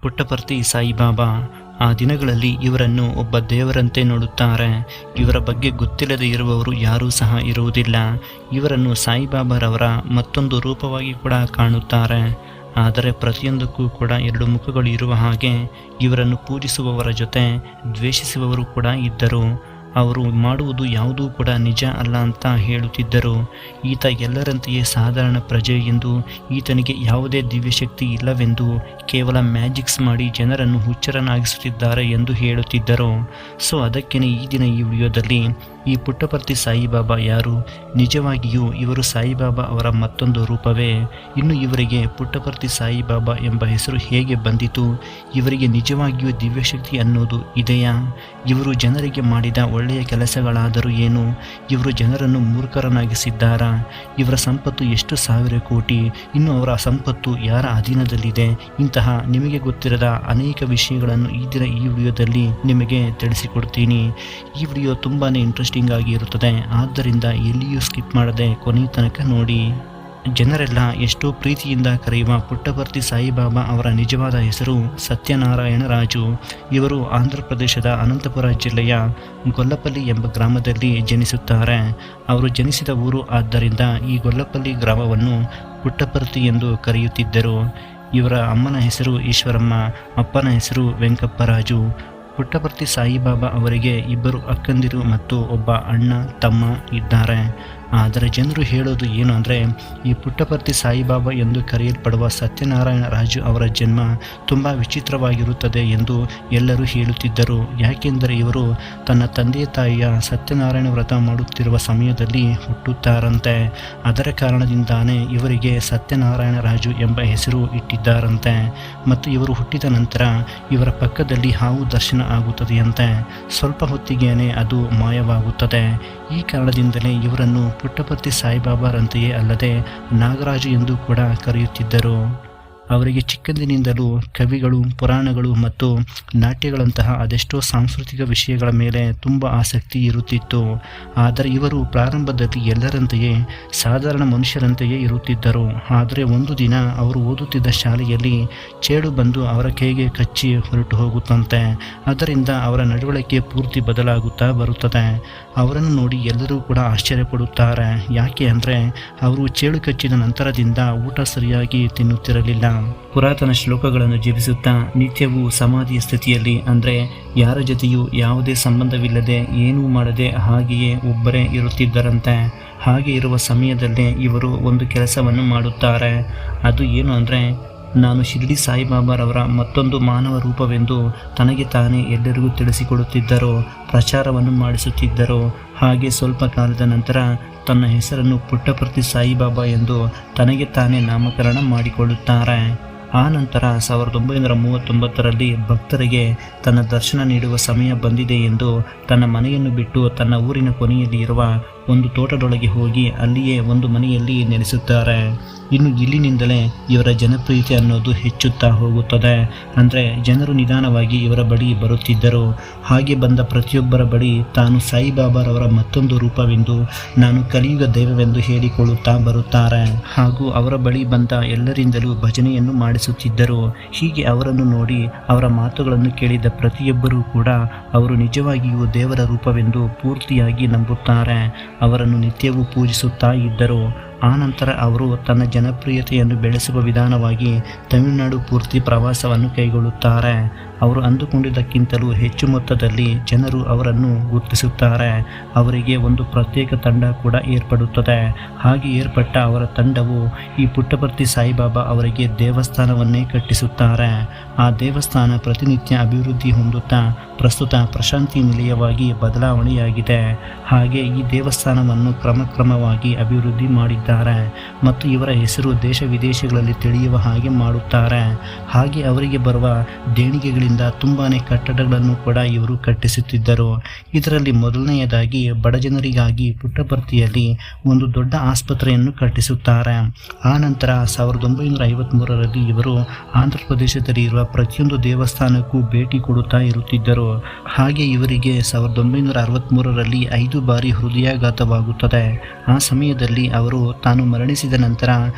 ಪುಟ್ಟಪರ್ತಿ ಸಾಯಿಬಾಬಾ ಆ ದಿನಗಳಲ್ಲಿ ಇವರನ್ನು ಒಬ್ಬ ದೇವರಂತೆ ನೋಡುತ್ತಾರೆ. ಇವರ ಬಗ್ಗೆ ಗೊತ್ತಿಲ್ಲದೆ ಇರುವವರು ಯಾರೂ ಸಹ ಇರುವುದಿಲ್ಲ. ಇವರನ್ನು ಸಾಯಿಬಾಬಾರವರ ಮತ್ತೊಂದು ರೂಪವಾಗಿ ಕೂಡ ಕಾಣುತ್ತಾರೆ. ಆದರೆ ಪ್ರತಿಯೊಂದಕ್ಕೂ ಕೂಡ ಎರಡು ಮುಖಗಳು ಇರುವ ಹಾಗೆ ಇವರನ್ನು ಪೂಜಿಸುವವರ ಜೊತೆ ದ್ವೇಷಿಸುವವರು ಕೂಡ ಇದ್ದರು. ಅವರು ಮಾಡುವುದು ಯಾವುದೂ ಕೂಡ ನಿಜ ಅಲ್ಲ ಅಂತ ಹೇಳುತ್ತಿದ್ದರು. ಈತ ಎಲ್ಲರಂತೆಯೇ ಸಾಧಾರಣ ಪ್ರಜೆ ಎಂದು, ಈತನಿಗೆ ಯಾವುದೇ ದಿವ್ಯಶಕ್ತಿ ಇಲ್ಲವೆಂದು, ಕೇವಲ ಮ್ಯಾಜಿಕ್ಸ್ ಮಾಡಿ ಜನರನ್ನು ಹುಚ್ಚರನ್ನಾಗಿಸುತ್ತಿದ್ದಾರೆ ಎಂದು ಹೇಳುತ್ತಿದ್ದರು. ಸೊ ಅದಕ್ಕೇನೆ ಈ ದಿನ ಈ ವಿಡಿಯೋದಲ್ಲಿ ಈ ಪುಟ್ಟಪರ್ತಿ ಸಾಯಿಬಾಬಾ ಯಾರು, ನಿಜವಾಗಿಯೂ ಇವರು ಸಾಯಿಬಾಬಾ ಅವರ ಮತ್ತೊಂದು ರೂಪವೇ, ಇನ್ನು ಇವರಿಗೆ ಪುಟ್ಟಪರ್ತಿ ಸಾಯಿಬಾಬಾ ಎಂಬ ಹೆಸರು ಹೇಗೆ ಬಂದಿತು, ಇವರಿಗೆ ನಿಜವಾಗಿಯೂ ದಿವ್ಯಶಕ್ತಿ ಅನ್ನೋದು ಇದೆಯಾ, ಇವರು ಜನರಿಗೆ ಮಾಡಿದ ಒಳ್ಳೆಯ ಕೆಲಸಗಳಾದರೂ ಏನು, ಇವರು ಜನರನ್ನು ಮೂರ್ಖರನ್ನಾಗಿಸಿದ್ದಾರಾ, ಇವರ ಸಂಪತ್ತು ಎಷ್ಟು ಸಾವಿರ ಕೋಟಿ, ಇನ್ನು ಅವರ ಸಂಪತ್ತು ಯಾರ ಅಧೀನದಲ್ಲಿದೆ, ಇಂತಹ ನಿಮಗೆ ಗೊತ್ತಿರದ ಅನೇಕ ವಿಷಯಗಳನ್ನು ಈ ದಿನ ಈ ವಿಡಿಯೋದಲ್ಲಿ ನಿಮಗೆ ತಿಳಿಸಿಕೊಡ್ತೀನಿ. ಈ ವಿಡಿಯೋ ತುಂಬಾ ಇಂಟ್ರೆಸ್ಟಿಂಗ್ ಆಗಿ ಇರುತ್ತದೆ, ಆದ್ದರಿಂದ ಎಲ್ಲಿಯೂ ಸ್ಕಿಪ್ ಮಾಡದೆ ಕೊನೆಯ ತನಕ ನೋಡಿ. ಜನರೆಲ್ಲ ಎಷ್ಟೋ ಪ್ರೀತಿಯಿಂದ ಕರೆಯುವ ಪುಟ್ಟಪರ್ತಿ ಸಾಯಿಬಾಬಾ ಅವರ ನಿಜವಾದ ಹೆಸರು ಸತ್ಯನಾರಾಯಣ ರಾಜು. ಇವರು ಆಂಧ್ರ ಪ್ರದೇಶದ ಅನಂತಪುರ ಜಿಲ್ಲೆಯ ಗೊಲ್ಲಪಲ್ಲಿ ಎಂಬ ಗ್ರಾಮದಲ್ಲಿ ಜನಿಸುತ್ತಾರೆ. ಅವರು ಜನಿಸಿದ ಊರು ಆದ್ದರಿಂದ ಈ ಗೊಲ್ಲಪಲ್ಲಿ ಗ್ರಾಮವನ್ನು ಪುಟ್ಟಪರ್ತಿ ಎಂದು ಕರೆಯುತ್ತಿದ್ದರು. ಇವರ ಅಮ್ಮನ ಹೆಸರು ಈಶ್ವರಮ್ಮ, ಅಪ್ಪನ ಹೆಸರು ವೆಂಕಪ್ಪರಾಜು. ಪುಟ್ಟಪರ್ತಿ ಸಾಯಿಬಾಬಾ ಅವರಿಗೆ ಇಬ್ಬರು ಅಕ್ಕಂದಿರು ಮತ್ತು ಒಬ್ಬ ಅಣ್ಣ ತಮ್ಮ ಇದ್ದಾರೆ. ಆದರೆ ಜನರು ಹೇಳೋದು ಏನು ಅಂದರೆ, ಈ ಪುಟ್ಟಪರ್ತಿ ಸಾಯಿಬಾಬಾ ಎಂದು ಕರೆಯಲ್ಪಡುವ ಸತ್ಯನಾರಾಯಣ ರಾಜು ಅವರ ಜನ್ಮ ತುಂಬ ವಿಚಿತ್ರವಾಗಿರುತ್ತದೆ ಎಂದು ಎಲ್ಲರೂ ಹೇಳುತ್ತಿದ್ದರು. ಯಾಕೆಂದರೆ ಇವರು ತನ್ನ ತಂದೆ ತಾಯಿಯ ಸತ್ಯನಾರಾಯಣ ವ್ರತ ಮಾಡುತ್ತಿರುವ ಸಮಯದಲ್ಲಿ ಹುಟ್ಟುತ್ತಾರಂತೆ. ಅದರ ಕಾರಣದಿಂದಾನೇ ಇವರಿಗೆ ಸತ್ಯನಾರಾಯಣ ರಾಜು ಎಂಬ ಹೆಸರು ಇಟ್ಟಿದ್ದಾರಂತೆ. ಮತ್ತು ಇವರು ಹುಟ್ಟಿದ ನಂತರ ಇವರ ಪಕ್ಕದಲ್ಲಿ ಹಾವು ದರ್ಶನ ಆಗುತ್ತದೆಯಂತೆ. ಸ್ವಲ್ಪ ಹೊತ್ತಿಗೇನೆ ಅದು ಮಾಯವಾಗುತ್ತದೆ. ಈ ಕಾರಣದಿಂದಲೇ ಇವರನ್ನು ಪುಟ್ಟಪರ್ತಿ ಸಾಯಿಬಾಬಾರಂತೆಯೇ ಅಲ್ಲದೆ ನಾಗರಾಜು ಎಂದು ಕೂಡ ಕರೆಯುತ್ತಿದ್ದರು. ಅವರಿಗೆ ಚಿಕ್ಕಂದಿನಿಂದಲೂ ಕವಿಗಳು, ಪುರಾಣಗಳು ಮತ್ತು ನಾಟ್ಯಗಳಂತಹ ಅದೆಷ್ಟೋ ಸಾಂಸ್ಕೃತಿಕ ವಿಷಯಗಳ ಮೇಲೆ ತುಂಬ ಆಸಕ್ತಿ ಇರುತ್ತಿತ್ತು. ಆದರೆ ಇವರು ಪ್ರಾರಂಭದಲ್ಲಿ ಎಲ್ಲರಂತೆಯೇ ಸಾಧಾರಣ ಮನುಷ್ಯರಂತೆಯೇ ಇರುತ್ತಿದ್ದರು. ಆದರೆ ಒಂದು ದಿನ ಅವರು ಓದುತ್ತಿದ್ದ ಶಾಲೆಯಲ್ಲಿ ಚೇಡು ಬಂದು ಅವರ ಕೈಗೆ ಕಚ್ಚಿ ಹೊರಟು ಹೋಗುತ್ತಂತೆ. ಅದರಿಂದ ಅವರ ನಡವಳಿಕೆ ಪೂರ್ತಿ ಬದಲಾಗುತ್ತಾ ಬರುತ್ತದೆ. ಅವರನ್ನು ನೋಡಿ ಎಲ್ಲರೂ ಕೂಡ ಆಶ್ಚರ್ಯಪಡುತ್ತಾರೆ. ಯಾಕೆ ಅಂದರೆ ಅವರು ಚೇಳು ಕಚ್ಚಿದ ನಂತರದಿಂದ ಊಟ ಸರಿಯಾಗಿ ತಿನ್ನುತ್ತಿರಲಿಲ್ಲ. ಪುರಾತನ ಶ್ಲೋಕಗಳನ್ನು ಜಪಿಸುತ್ತಾ ನಿತ್ಯವೂ ಸಮಾಧಿಯ ಸ್ಥಿತಿಯಲ್ಲಿ, ಅಂದರೆ ಯಾರ ಜೊತೆಯೂ ಯಾವುದೇ ಸಂಬಂಧವಿಲ್ಲದೆ ಏನೂ ಮಾಡದೆ ಹಾಗೆಯೇ ಒಬ್ಬರೇ ಇರುತ್ತಿದ್ದರಂತೆ. ಹಾಗೆ ಇರುವ ಸಮಯದಲ್ಲೇ ಇವರು ಒಂದು ಕೆಲಸವನ್ನು ಮಾಡುತ್ತಾರೆ. ಅದು ಏನು ಅಂದರೆ, ನಾನು ಶಿರಡಿ ಸಾಯಿಬಾಬಾರವರ ಮತ್ತೊಂದು ಮಾನವ ರೂಪವೆಂದು ತನಗೆ ತಾನೇ ಎಲ್ಲರಿಗೂ ತಿಳಿಸಿಕೊಡುತ್ತಿದ್ದರು, ಪ್ರಚಾರವನ್ನು ಮಾಡಿಸುತ್ತಿದ್ದರು. ಹಾಗೆ ಸ್ವಲ್ಪ ಕಾಲದ ನಂತರ ತನ್ನ ಹೆಸರನ್ನು ಪುಟ್ಟಪರ್ತಿ ಸಾಯಿಬಾಬಾ ಎಂದು ತನಗೆ ತಾನೇ ನಾಮಕರಣ ಮಾಡಿಕೊಳ್ಳುತ್ತಾರೆ. ಆ ನಂತರ 1939ರಲ್ಲಿ ಭಕ್ತರಿಗೆ ತನ್ನ ದರ್ಶನ ನೀಡುವ ಸಮಯ ಬಂದಿದೆ ಎಂದು ತನ್ನ ಮನೆಯನ್ನು ಬಿಟ್ಟು ತನ್ನ ಊರಿನ ಕೊನೆಯಲ್ಲಿ ಇರುವ ಒಂದು ತೋಟದೊಳಗೆ ಹೋಗಿ ಅಲ್ಲಿಯೇ ಒಂದು ಮನೆಯಲ್ಲಿ ನೆಲೆಸುತ್ತಾರೆ. ಇನ್ನು ಇಲ್ಲಿನಿಂದಲೇ ಇವರ ಜನಪ್ರಿಯತೆ ಅನ್ನೋದು ಹೆಚ್ಚುತ್ತಾ ಹೋಗುತ್ತದೆ. ಅಂದರೆ ಜನರು ನಿಧಾನವಾಗಿ ಇವರ ಬಳಿ ಬರುತ್ತಿದ್ದರು. ಹಾಗೆ ಬಂದ ಪ್ರತಿಯೊಬ್ಬರ ಬಳಿ ತಾನು ಸಾಯಿಬಾಬಾರವರ ಮತ್ತೊಂದು ರೂಪವೆಂದು, ನಾನು ಕಲಿಯುಗ ದೈವವೆಂದು ಹೇಳಿಕೊಳ್ಳುತ್ತಾ ಬರುತ್ತಾರೆ. ಹಾಗೂ ಅವರ ಬಳಿ ಬಂದ ಎಲ್ಲರಿಂದಲೂ ಭಜನೆಯನ್ನು ಮಾಡಿಸುತ್ತಿದ್ದರು. ಹೀಗೆ ಅವರನ್ನು ನೋಡಿ ಅವರ ಮಾತುಗಳನ್ನು ಕೇಳಿದ ಪ್ರತಿಯೊಬ್ಬರೂ ಕೂಡ ಅವರು ನಿಜವಾಗಿಯೂ ದೇವರ ರೂಪವೆಂದು ಪೂರ್ತಿಯಾಗಿ ನಂಬುತ್ತಾರೆ. ಅವರನ್ನು ನಿತ್ಯವೂ ಪೂಜಿಸುತ್ತಾ ಇದ್ದರು. ಆನಂತರ ಅವರು ತನ್ನ ಜನಪ್ರಿಯತೆಯನ್ನು ಬೆಳೆಸುವ ವಿಧಾನವಾಗಿ ತಮಿಳುನಾಡು ಪೂರ್ತಿ ಪ್ರವಾಸವನ್ನು ಕೈಗೊಳ್ಳುತ್ತಾರೆ. ಅವರು ಅಂದುಕೊಂಡಿದ್ದಕ್ಕಿಂತಲೂ ಹೆಚ್ಚು ಮೊತ್ತದಲ್ಲಿ ಜನರು ಅವರನ್ನು ಗುರುತಿಸುತ್ತಾರೆ. ಅವರಿಗೆ ಒಂದು ಪ್ರತ್ಯೇಕ ತಂಡ ಕೂಡ ಏರ್ಪಡುತ್ತದೆ. ಹಾಗೆ ಏರ್ಪಟ್ಟ ಅವರ ತಂಡವು ಈ ಪುಟ್ಟಪರ್ತಿ ಸಾಯಿಬಾಬಾ ಅವರಿಗೆ ದೇವಸ್ಥಾನವನ್ನೇ ಕಟ್ಟಿಸುತ್ತಾರೆ. ಆ ದೇವಸ್ಥಾನ ಪ್ರತಿನಿತ್ಯ ಅಭಿವೃದ್ಧಿ ಹೊಂದುತ್ತಾ ಪ್ರಸ್ತುತ ಪ್ರಶಾಂತಿ ನಿಲಯವಾಗಿ ಬದಲಾವಣೆಯಾಗಿದೆ. ಹಾಗೆ ಈ ದೇವಸ್ಥಾನವನ್ನು ಕ್ರಮಕ್ರಮವಾಗಿ ಅಭಿವೃದ್ಧಿ ಮಾಡಿದ್ದಾರೆ ಮತ್ತು ಇವರ ಹೆಸರು ದೇಶ ವಿದೇಶಗಳಲ್ಲಿ ತಿಳಿಯುವ ಹಾಗೆ ಮಾಡುತ್ತಾರೆ. ಹಾಗೆ ಅವರಿಗೆ ಬರುವ ದೇಣಿಗೆಗಳಿಂದ ಹಣದಿಂದ ತುಂಬಾ ಕಟ್ಟಡಗಳನ್ನು ಕೂಡ ಇವರು ಕಟ್ಟಿಸುತ್ತಿದ್ದರು. ಇದರಲ್ಲಿ ಮೊದಲನೆಯದಾಗಿ ಬಡ ಜನರಿಗಾಗಿ ಪುಟ್ಟಪರ್ತಿಯಲ್ಲಿ ಒಂದು ದೊಡ್ಡ ಆಸ್ಪತ್ರೆಯನ್ನು ಕಟ್ಟಿಸುತ್ತಾರೆ. ಆ ನಂತರ 1953ರಲ್ಲಿ ಇವರು ಆಂಧ್ರ ಪ್ರದೇಶದಲ್ಲಿ ಇರುವ ಪ್ರತಿಯೊಂದು ದೇವಸ್ಥಾನಕ್ಕೂ ಭೇಟಿ ಕೊಡುತ್ತಾ ಇರುತ್ತಿದ್ದರು. ಹಾಗೆ ಇವರಿಗೆ 1963ರಲ್ಲಿ 5 ಬಾರಿ ಹೃದಯಾಘಾತವಾಗುತ್ತದೆ. ಆ ಸಮಯದಲ್ಲಿ ಅವರು ತಾನು ಮರಣಿಸಿದ ನಂತರ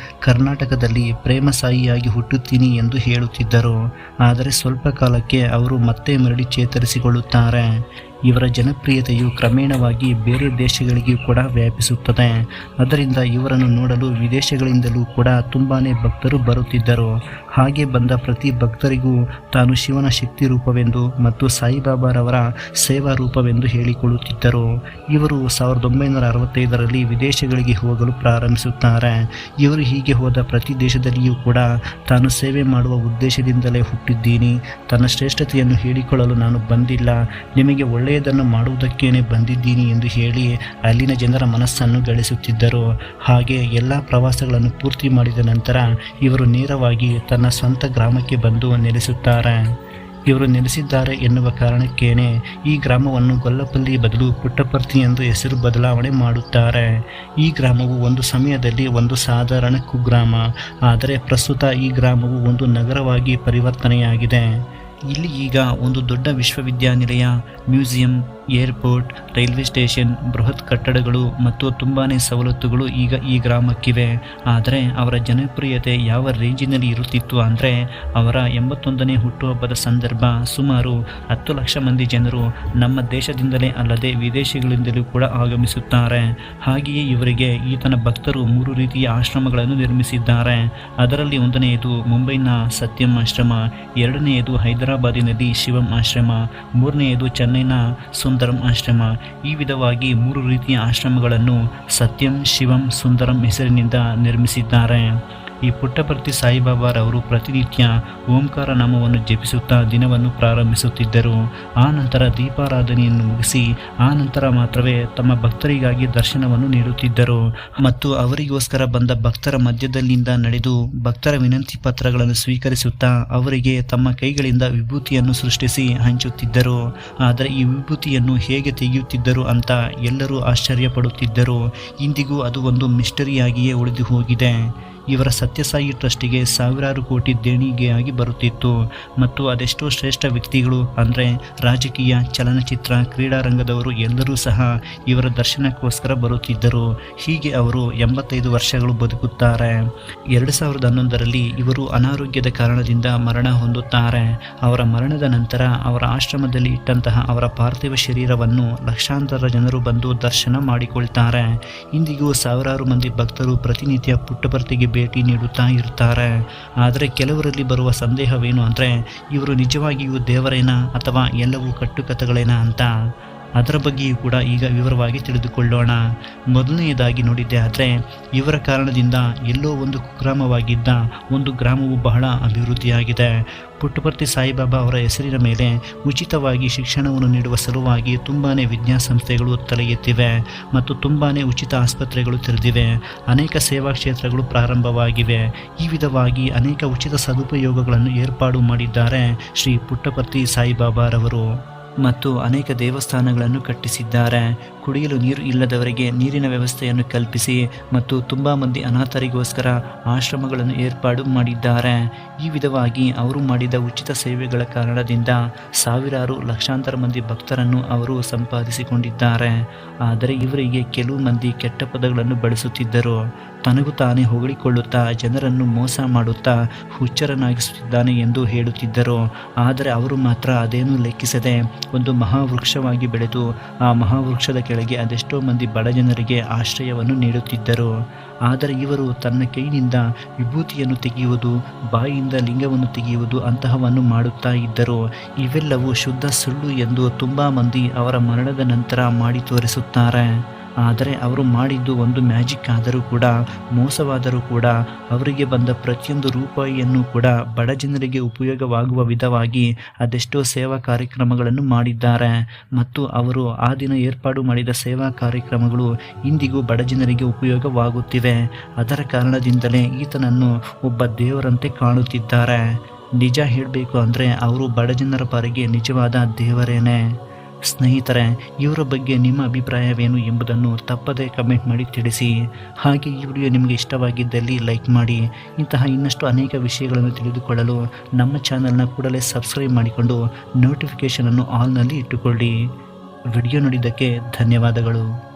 ಕರ್ನಾಟಕದಲ್ಲಿ ಪ್ರೇಮಸಾಯಿಯಾಗಿ ಹುಟ್ಟುತ್ತೀನಿ ಎಂದು ಹೇಳುತ್ತಿದ್ದರು. ಆದರೆ ಸ್ವಲ್ಪ ಕಾಲಕ್ಕೆ ಅವರು ಮತ್ತೆ ಮರಳಿ ಚೇತರಿಸಿಕೊಳ್ಳುತ್ತಾರೆ. ಇವರ ಜನಪ್ರಿಯತೆಯು ಕ್ರಮೇಣವಾಗಿ ಬೇರೆ ದೇಶಗಳಿಗೆ ಕೂಡ ವ್ಯಾಪಿಸುತ್ತದೆ. ಅದರಿಂದ ಇವರನ್ನು ನೋಡಲು ವಿದೇಶಗಳಿಂದಲೂ ಕೂಡ ತುಂಬಾ ಭಕ್ತರು ಬರುತ್ತಿದ್ದರು. ಹಾಗೆ ಬಂದ ಪ್ರತಿ ಭಕ್ತರಿಗೂ ತಾನು ಶಿವನ ಶಕ್ತಿ ರೂಪವೆಂದು ಮತ್ತು ಸಾಯಿಬಾಬಾರವರ ಸೇವಾ ರೂಪವೆಂದು ಹೇಳಿಕೊಳ್ಳುತ್ತಿದ್ದರು. ಇವರು 1965ರಲ್ಲಿ ವಿದೇಶಗಳಿಗೆ ಹೋಗಲು ಪ್ರಾರಂಭಿಸುತ್ತಾರೆ. ಇವರು ಹೀಗೆ ಹೋದ ಪ್ರತಿ ದೇಶದಲ್ಲಿಯೂ ಕೂಡ ತಾನು ಸೇವೆ ಮಾಡುವ ಉದ್ದೇಶದಿಂದಲೇ ಹುಟ್ಟಿದ್ದೀನಿ, ತನ್ನ ಶ್ರೇಷ್ಠತೆಯನ್ನು ಹೇಳಿಕೊಳ್ಳಲು ನಾನು ಬಂದಿಲ್ಲ, ನಿಮಗೆ ಒಳ್ಳೆಯದನ್ನು ಮಾಡುವುದಕ್ಕೇನೆ ಬಂದಿದ್ದೀನಿ ಎಂದು ಹೇಳಿ ಅಲ್ಲಿನ ಜನರ ಮನಸ್ಸನ್ನು ಗಳಿಸುತ್ತಿದ್ದರು. ಹಾಗೆ ಎಲ್ಲ ಪ್ರವಾಸಗಳನ್ನು ಪೂರ್ತಿ ಮಾಡಿದ ನಂತರ ಇವರು ನೇರವಾಗಿ ತನ್ನ ಸ್ವಂತ ಗ್ರಾಮಕ್ಕೆ ಬಂದು ನೆಲೆಸುತ್ತಾರೆ. ಇವರು ನೆಲೆಸಿದ್ದಾರೆ ಎನ್ನುವ ಕಾರಣಕ್ಕೇನೆ ಈ ಗ್ರಾಮವನ್ನು ಗೊಲ್ಲಪಲ್ಲಿ ಬದಲು ಪುಟ್ಟಪರ್ತಿ ಎಂದು ಹೆಸರು ಬದಲಾವಣೆ ಮಾಡುತ್ತಾರೆ. ಈ ಗ್ರಾಮವು ಒಂದು ಸಮಯದಲ್ಲಿ ಒಂದು ಸಾಧಾರಣ ಕುಗ್ರಾಮ, ಆದರೆ ಪ್ರಸ್ತುತ ಈ ಗ್ರಾಮವು ಒಂದು ನಗರವಾಗಿ ಪರಿವರ್ತನೆಯಾಗಿದೆ. ಇಲ್ಲಿ ಈಗ ಒಂದು ದೊಡ್ಡ ವಿಶ್ವವಿದ್ಯಾನಿಲಯ, ಮ್ಯೂಸಿಯಂ, ಏರ್ಪೋರ್ಟ್, ರೈಲ್ವೆ ಸ್ಟೇಷನ್, ಬೃಹತ್ ಕಟ್ಟಡಗಳು ಮತ್ತು ತುಂಬಾ ಸವಲತ್ತುಗಳು ಈಗ ಈ ಗ್ರಾಮಕ್ಕಿವೆ. ಆದರೆ ಅವರ ಜನಪ್ರಿಯತೆ ಯಾವ ರೇಂಜಿನಲ್ಲಿ ಇರುತ್ತಿತ್ತು ಅಂದರೆ ಅವರ 81ನೇ ಹುಟ್ಟುಹಬ್ಬದ ಸಂದರ್ಭ ಸುಮಾರು 10 ಲಕ್ಷ ಮಂದಿ ಜನರು ನಮ್ಮ ದೇಶದಿಂದಲೇ ಅಲ್ಲದೆ ವಿದೇಶಗಳಿಂದಲೂ ಕೂಡ ಆಗಮಿಸುತ್ತಾರೆ. ಹಾಗೆಯೇ ಇವರಿಗೆ ಈತನ ಭಕ್ತರು 3 ರೀತಿಯ ಆಶ್ರಮಗಳನ್ನು ನಿರ್ಮಿಸಿದ್ದಾರೆ. ಅದರಲ್ಲಿ ಒಂದನೆಯದು ಮುಂಬೈನ ಸತ್ಯಂ ಆಶ್ರಮ, ಎರಡನೆಯದು ಹೈದರಾಬಾದಿನಲ್ಲಿ ಶಿವಂ ಆಶ್ರಮ, ಮೂರನೆಯದು ಚೆನ್ನೈನ ಸುಂದರಂ ಆಶ್ರಮ. ಈ ವಿಧವಾಗಿ 3 ರೀತಿಯ ಆಶ್ರಮಗಳನ್ನು ಸತ್ಯಂ, ಶಿವಂ, ಸುಂದರಂ ಹೆಸರಿನಿಂದ ನಿರ್ಮಿಸಿದ್ದಾರೆ. ಈ ಪುಟ್ಟಪರ್ತಿ ಸಾಯಿಬಾಬಾರವರು ಪ್ರತಿನಿತ್ಯ ಓಂಕಾರ ನಾಮವನ್ನು ಜಪಿಸುತ್ತಾ ದಿನವನ್ನು ಪ್ರಾರಂಭಿಸುತ್ತಿದ್ದರು. ಆ ನಂತರ ದೀಪಾರಾಧನೆಯನ್ನು ಮುಗಿಸಿ ಆ ನಂತರ ಮಾತ್ರವೇ ತಮ್ಮ ಭಕ್ತರಿಗಾಗಿ ದರ್ಶನವನ್ನು ನೀಡುತ್ತಿದ್ದರು ಮತ್ತು ಅವರಿಗೋಸ್ಕರ ಬಂದ ಭಕ್ತರ ಮಧ್ಯದಲ್ಲಿಂದ ನಡೆದು ಭಕ್ತರ ವಿನಂತಿ ಪತ್ರಗಳನ್ನು ಸ್ವೀಕರಿಸುತ್ತಾ ಅವರಿಗೆ ತಮ್ಮ ಕೈಗಳಿಂದ ವಿಭೂತಿಯನ್ನು ಸೃಷ್ಟಿಸಿ ಹಂಚುತ್ತಿದ್ದರು. ಆದರೆ ಈ ವಿಭೂತಿಯನ್ನು ಹೇಗೆ ತೆಗೆಯುತ್ತಿದ್ದರು ಅಂತ ಎಲ್ಲರೂ ಆಶ್ಚರ್ಯಪಡುತ್ತಿದ್ದರು. ಇಂದಿಗೂ ಅದು ಒಂದು ಮಿಸ್ಟರಿಯಾಗಿಯೇ ಉಳಿದು ಹೋಗಿದೆ. ಇವರ ಸತ್ಯಸಾಯಿ ಟ್ರಸ್ಟಿಗೆ ಸಾವಿರಾರು ಕೋಟಿ ದೇಣಿಗೆಯಾಗಿ ಬರುತ್ತಿತ್ತು ಮತ್ತು ಅದೆಷ್ಟೋ ಶ್ರೇಷ್ಠ ವ್ಯಕ್ತಿಗಳು ಅಂದರೆ ರಾಜಕೀಯ, ಚಲನಚಿತ್ರ, ಕ್ರೀಡಾರಂಗದವರು ಎಲ್ಲರೂ ಸಹ ಇವರ ದರ್ಶನಕ್ಕೋಸ್ಕರ ಬರುತ್ತಿದ್ದರು. ಹೀಗೆ ಅವರು 85 ವರ್ಷಗಳು ಬದುಕುತ್ತಾರೆ. 2011ರಲ್ಲಿ ಇವರು ಅನಾರೋಗ್ಯದ ಕಾರಣದಿಂದ ಮರಣ ಹೊಂದುತ್ತಾರೆ. ಅವರ ಮರಣದ ನಂತರ ಅವರ ಆಶ್ರಮದಲ್ಲಿ ಇಟ್ಟಂತಹ ಅವರ ಪಾರ್ಥಿವ ಶರೀರವನ್ನು ಲಕ್ಷಾಂತರ ಜನರು ಬಂದು ದರ್ಶನ ಮಾಡಿಕೊಳ್ತಾರೆ. ಇಂದಿಗೂ ಸಾವಿರಾರು ಮಂದಿ ಭಕ್ತರು ಪ್ರತಿನಿತ್ಯ ಪುಟ್ಟಪರ್ತಿಗೆ ಭೇಟಿ ನೀಡುತ್ತಾ ಇರ್ತಾರೆ. ಆದರೆ ಕೆಲವರಲ್ಲಿ ಬರುವ ಸಂದೇಹವೇನು ಅಂದರೆ ಇವರು ನಿಜವಾಗಿಯೂ ದೇವರೇನಾ ಅಥವಾ ಎಲ್ಲವೂ ಕಟ್ಟುಕಥೆಗಳೇನಾ ಅಂತ. ಅದರ ಬಗ್ಗೆಯೂ ಕೂಡ ಈಗ ವಿವರವಾಗಿ ತಿಳಿದುಕೊಳ್ಳೋಣ. ಮೊದಲನೆಯದಾಗಿ ನೋಡಿದ್ದೆ ಆದರೆ ಇವರ ಕಾರಣದಿಂದ ಎಲ್ಲೋ ಒಂದು ಕುಗ್ರಾಮವಾಗಿದ್ದ ಒಂದು ಗ್ರಾಮವು ಬಹಳ ಅಭಿವೃದ್ಧಿಯಾಗಿದೆ. ಪುಟ್ಟಪರ್ತಿ ಸಾಯಿಬಾಬಾ ಅವರ ಹೆಸರಿನ ಮೇಲೆ ಉಚಿತವಾಗಿ ಶಿಕ್ಷಣವನ್ನು ನೀಡುವ ಸಲುವಾಗಿ ತುಂಬಾ ವಿದ್ಯಾಸಂಸ್ಥೆಗಳು ತಲೆ ಎತ್ತಿವೆ ಮತ್ತು ತುಂಬಾ ಉಚಿತ ಆಸ್ಪತ್ರೆಗಳು ತೆರೆದಿವೆ. ಅನೇಕ ಸೇವಾ ಕ್ಷೇತ್ರಗಳು ಪ್ರಾರಂಭವಾಗಿವೆ. ಈ ವಿಧವಾಗಿ ಅನೇಕ ಉಚಿತ ಸದುಪಯೋಗಗಳನ್ನು ಏರ್ಪಾಡು ಮಾಡಿದ್ದಾರೆ ಶ್ರೀ ಪುಟ್ಟಪರ್ತಿ ಸಾಯಿಬಾಬಾರವರು. ಮತ್ತು ಅನೇಕ ದೇವಸ್ಥಾನಗಳನ್ನು ಕಟ್ಟಿಸಿದ್ದಾರೆ. ಕುಡಿಯಲು ನೀರು ಇಲ್ಲದವರಿಗೆ ನೀರಿನ ವ್ಯವಸ್ಥೆಯನ್ನು ಕಲ್ಪಿಸಿ ಮತ್ತು ತುಂಬ ಮಂದಿ ಅನಾಥರಿಗೋಸ್ಕರ ಆಶ್ರಮಗಳನ್ನು ಏರ್ಪಾಡು ಮಾಡಿದ್ದಾರೆ. ಈ ವಿಧವಾಗಿ ಅವರು ಮಾಡಿದ ಉಚಿತ ಸೇವೆಗಳ ಕಾರಣದಿಂದ ಸಾವಿರಾರು ಲಕ್ಷಾಂತರ ಮಂದಿ ಭಕ್ತರನ್ನು ಅವರು ಸಂಪಾದಿಸಿಕೊಂಡಿದ್ದಾರೆ. ಆದರೆ ಇವರಿಗೆ ಕೆಲವು ಮಂದಿ ಕೆಟ್ಟ ಪದಗಳನ್ನು ಬಳಸುತ್ತಿದ್ದರು. ತನಗೂ ತಾನೇ ಹೊಗಳಿಕೊಳ್ಳುತ್ತಾ ಜನರನ್ನು ಮೋಸ ಮಾಡುತ್ತಾ ಹುಚ್ಚರನ್ನಾಗಿಸುತ್ತಿದ್ದಾನೆ ಎಂದು ಹೇಳುತ್ತಿದ್ದರು. ಆದರೆ ಅವರು ಮಾತ್ರ ಅದೇನೂ ಲೆಕ್ಕಿಸದೆ ಒಂದು ಮಹಾವೃಕ್ಷವಾಗಿ ಬೆಳೆದು ಆ ಮಹಾವೃಕ್ಷದ ಕೆಳಗೆ ಅದೆಷ್ಟೋ ಮಂದಿ ಬಡ ಜನರಿಗೆ ಆಶ್ರಯವನ್ನು ನೀಡುತ್ತಿದ್ದರು. ಆದರೆ ಇವರು ತನ್ನ ಕೈನಿಂದ ವಿಭೂತಿಯನ್ನು ತೆಗೆಯುವುದು, ಬಾಯಿಯಿಂದ ಲಿಂಗವನ್ನು ತೆಗೆಯುವುದು ಅಂತಹವನ್ನು ಮಾಡುತ್ತಾ ಇದ್ದರು. ಇವೆಲ್ಲವೂ ಶುದ್ಧ ಸುಳ್ಳು ಎಂದು ತುಂಬ ಮಂದಿ ಅವರ ಮರಣದ ನಂತರ ಮಾಡಿ ತೋರಿಸುತ್ತಾರೆ. ಆದರೆ ಅವರು ಮಾಡಿದ್ದು ಒಂದು ಮ್ಯಾಜಿಕ್ ಆದರೂ ಕೂಡ, ಮೋಸವಾದರೂ ಕೂಡ ಅವರಿಗೆ ಬಂದ ಪ್ರತಿಯೊಂದು ರೂಪಾಯಿಯನ್ನು ಕೂಡ ಬಡ ಜನರಿಗೆ ಉಪಯೋಗವಾಗುವ ವಿಧವಾಗಿ ಅದೆಷ್ಟೋ ಸೇವಾ ಕಾರ್ಯಕ್ರಮಗಳನ್ನು ಮಾಡಿದ್ದಾರೆ. ಮತ್ತು ಅವರು ಆ ದಿನ ಏರ್ಪಾಡು ಮಾಡಿದ ಸೇವಾ ಕಾರ್ಯಕ್ರಮಗಳು ಇಂದಿಗೂ ಬಡ ಜನರಿಗೆ ಉಪಯೋಗವಾಗುತ್ತಿವೆ. ಅದರ ಕಾರಣದಿಂದಲೇ ಈತನನ್ನು ಒಬ್ಬ ದೇವರಂತೆ ಕಾಣುತ್ತಿದ್ದಾರೆ. ನಿಜ ಹೇಳಬೇಕು ಅಂದರೆ ಅವರು ಬಡಜನರ ಪಾಲಿಗೆ ನಿಜವಾದ ದೇವರೇನೆ. ಸ್ನೇಹಿತರೆ, ಇವರ ಬಗ್ಗೆ ನಿಮ್ಮ ಅಭಿಪ್ರಾಯವೇನು ಎಂಬುದನ್ನು ತಪ್ಪದೇ ಕಮೆಂಟ್ ಮಾಡಿ ತಿಳಿಸಿ. ಹಾಗೆ ಈ ವಿಡಿಯೋ ನಿಮಗೆ ಇಷ್ಟವಾಗಿದ್ದಲ್ಲಿ ಲೈಕ್ ಮಾಡಿ. ಇಂತಹ ಇನ್ನಷ್ಟು ಅನೇಕ ವಿಷಯಗಳನ್ನು ತಿಳಿದುಕೊಳ್ಳಲು ನಮ್ಮ ಚಾನಲ್ನ ಕೂಡಲೇ ಸಬ್ಸ್ಕ್ರೈಬ್ ಮಾಡಿಕೊಂಡು ನೋಟಿಫಿಕೇಷನನ್ನು ಆಲ್ನಲ್ಲಿ ಇಟ್ಟುಕೊಳ್ಳಿ. ವಿಡಿಯೋ ನೋಡಿದ್ದಕ್ಕೆ ಧನ್ಯವಾದಗಳು.